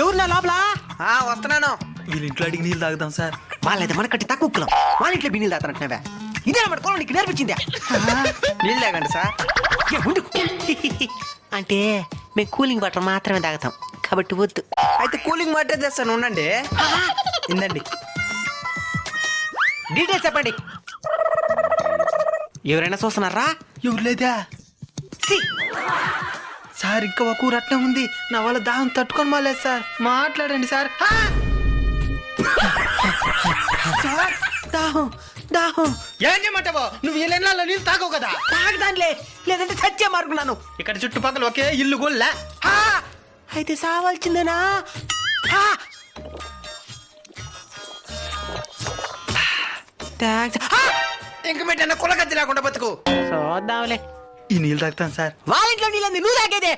ఎవరు నా లోపల? వస్తున్నాను. వీళ్ళ ఇంట్లో అడిగి నీళ్ళు తాగుదాం సార్. వాళ్ళైతే మనకట్టి తక్కువ కులం, వాళ్ళ ఇంట్లో బిన్నీళ్ళు తాగుతారంటున్నావా? ఇదే మన కులం నీకు నేర్పించిందా? నీళ్ళు తాగండి సార్. ఏ, ఉండు. అంటే మేము కూలింగ్ వాటర్ మాత్రమే తాగుతాం కాబట్టి వద్దు. అయితే కూలింగ్ వాటర్ తెస్తాను, ఉండండి. ఇందండి. డీటెయిల్స్ చెప్పండి. ఎవరైనా చూస్తున్నారా? ఎవరు లేదా సి. సార్? ఇంకా ఒక ఊరు అట్నే ఉంది. నా వాళ్ళ దాహం తట్టుకొని మాలేదు సార్. మాట్లాడండి సార్. సార్, దాహం దాహం. ఏం చేయమంటావో? నువ్వు ఈ నెలలో నీళ్ళు తాగవు కదా. తాగదానిలే, లేదంటే సత్యం మారుకున్నాను. ఇక్కడ చుట్టుపక్కల ఒకే ఇల్లు గోల్లా. అయితే సావాల్సిందేనా? ఇంక పెట్టిన కులగద్ది లేకుండా బతుకు. చూద్దాంలే. ఈ నీళ్ళు తాగుతాను సార్. వాళ్ళ ఇంట్లో నీళ్ళంది నువ్వు తాగేదే.